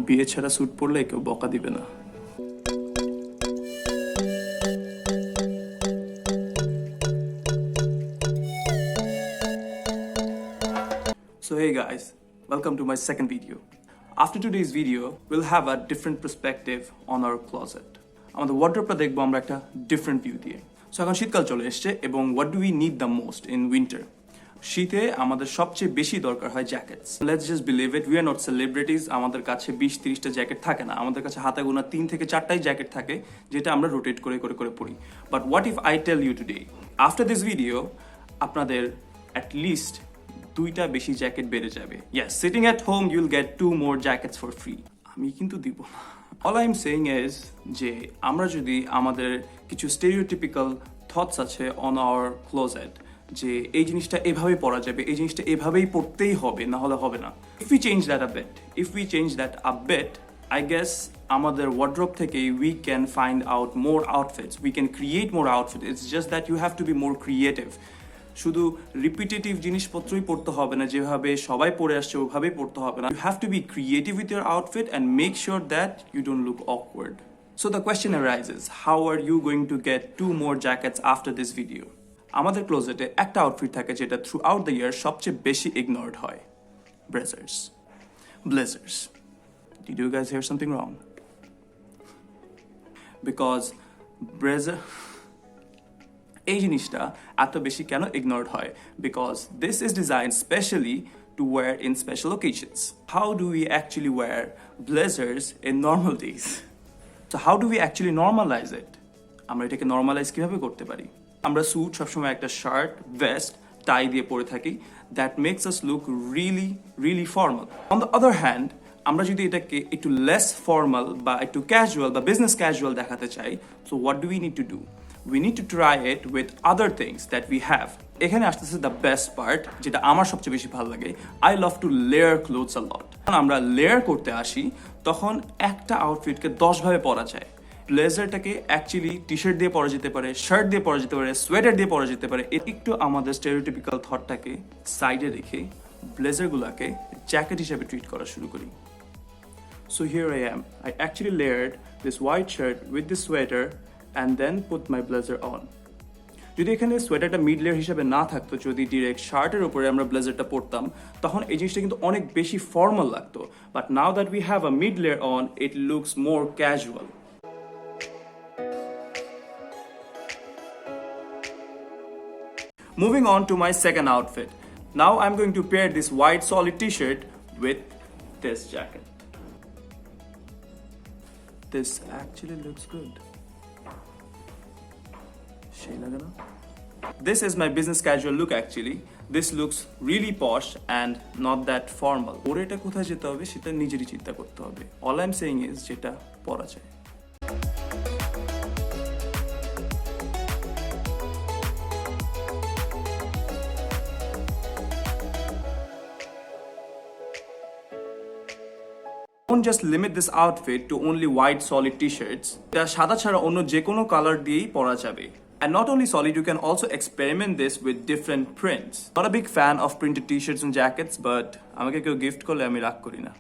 বিয়ে ছাড়া স্যুট পরলে কেউ বকা দিবে না। So hey guys, welcome to my second video. After today's video, we'll have a different perspective on our closet. আমাদের ওয়ার্ড্রোবটা দেখবো আমরা একটা ডিফারেন্ট ভিউ দিয়ে। সো এখন শীতকাল চলে এসছে এবং what do we need the most in winter? শীতে আমাদের সবচেয়ে বেশি দরকার হয় jackets. Let's just believe it, we are not celebrities. আমাদের কাছে 20-30টা জ্যাকেট থাকে না, আমাদের কাছে হাতে গোনা 3 থেকে 4টাই জ্যাকেট থাকে যেটা আমরা রোটেট করে করে করে পরি। But what if I tell you today, after this video আপনাদের অ্যাটলিস্ট 2টা বেশি জ্যাকেট বেড়ে যাবে। Yes, sitting at home you'll get 2 more jackets for free. আমি কিন্তু দিব না। All I'm saying is যে আমরা যদি আমাদের কিছু stereotypical thoughts আছে on our closet যে এই জিনিসটা এভাবেই পরা যাবে, এই জিনিসটা এভাবেই পরতেই হবে, না হলে হবে না। If we change that a bit, I guess আমাদের wardrobe থেকে we can find out more outfits, we can create more outfits. It's just that you have to be more creative. শুধু রিপিটেটিভ জিনিসপত্রই পড়তে হবে না, যেভাবে সবাই পরে আসছে ওভাবেই পড়তে হবে না। You have to be creative with your outfit and make sure that you don't look awkward. So the question arises, how are you going to get 2 more jackets after this video? আমাদের ক্লোজেটে একটা outfit থাকে যেটা through out the year সবচেয়ে বেশি ignored হয়, blazers. Did you guys hear something wrong? Because এই জিনিসটা এত বেশি কেন ইগনোরড হয়? Because this is design specially to wear in special occasions. How do we actually wear blazers in normal days? So how do we actually normalize it? আমরা এটাকে normalise কীভাবে করতে পারি? আমরা স্যুট সবসময় একটা শার্ট, ভেস্ট, টাই দিয়ে পরে থাকি। That makes us look really formal. On the other hand, আমরা যদি এটাকে একটু লেস ফর্মাল বা একটু ক্যাজুয়াল বা বিজনেস ক্যাজুয়াল দেখাতে চাই, so what do we need to do? We need to try it with other things that we have. এখানে আসতেছে দ্য বেস্ট পার্ট, যেটা আমার সবচেয়ে বেশি ভালো লাগে। I love to layer clothes a lot. আমরা লেয়ার করতে আসি তখন একটা আউটফিটকে 10 ভাবে পরা যায়। ব্লেজারটাকে অ্যাকচুয়ালি টি শার্ট দিয়ে পরা যেতে পারে, শার্ট দিয়ে পরা যেতে পারে, সোয়েটার দিয়ে পরা যেতে পারে। একটু আমাদের স্টেরিওটিপিক্যাল থটটাকে সাইডে রেখে ব্লেজারগুলোকে জ্যাকেট হিসেবে ট্রিট করা শুরু করি। So here I am. I actually layered this white shirt with this sweater and then put my blazer on. যদি এখানে সোয়েটারটা মিড লেয়ার হিসেবে না থাকতো, যদি ডিরেক্ট শার্টের উপরে আমরা ব্লেজারটা পরতাম, তখন এই জিনিসটা কিন্তু অনেক বেশি ফর্মাল লাগতো। But now that we have a mid layer on, it looks more casual. Moving on to my second outfit. Now I'm going to pair this white solid t-shirt with this jacket. This actually looks good. This is my business casual look actually. This looks really posh and not that formal. ওর এটা কোথায় যেতে হবে সেটা নিজেরই চিন্তা করতে হবে। All I'm saying is যেটা পরা যায়। Don't just limit this outfit to only white solid t-shirts. এটা সাদা ছাড়া অন্য যে কোনো কালার দিয়েই পরা যাবে। And not only solid, you can also experiment this with different prints. Not a big fan of printed t-shirts and jackets, but আমাকে কেউ গিফট করলে আমি রাগ করি না।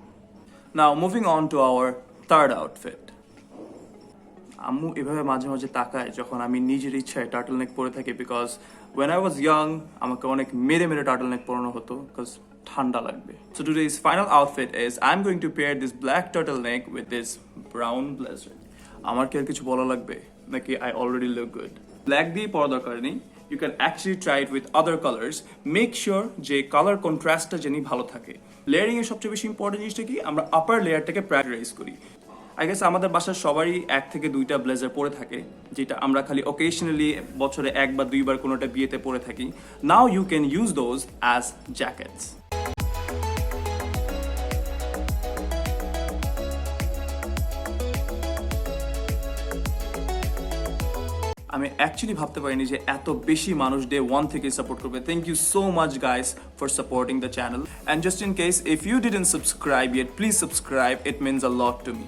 Now moving on to our third outfit. আম্মু এভাবে মাঝে মাঝে তাকায় যখন আমি নিজের ইচ্ছায় টার্টল নেক পরে থাকি, because when I was young আমাকে অনেক মেরে টার্টল নেক পরানো হতো বিকজ ঠান্ডা লাগবে। So today's final outfit is I'm going to pair this black turtleneck with this brown blazer. আমার কি আর কিছু বলা লাগবে নাকি I already look good? Black দিয়ে পরা দরকার নেই। You can actually try it with other colors. Make sure যে কালার কন্ট্রাস্টটা যেন ভালো থাকে। লেয়ারিং এর সবচেয়ে বেশি ইম্পর্টেন্ট জিনিসটা কি, আমরা আপার লেয়ারটাকে প্রায়োরিটাইজ করি। আই গেস আমাদের বাসার সবারই 1 থেকে 2টা ব্লেজার পরে থাকে, যেটা আমরা খালি অকেশনালি বছরে 1 বা 2 বার কোনোটা বিয়েতে পরে থাকি। Now you can use those as jackets. আমি অ্যাকচুয়ালি ভাবতে পারিনি যে এত বেশি মানুষ ডে 1 থেকে সাপোর্ট করবে। Thank you so much guys for supporting the channel, and just in case if you didn't subscribe yet, please subscribe, it means a lot to me.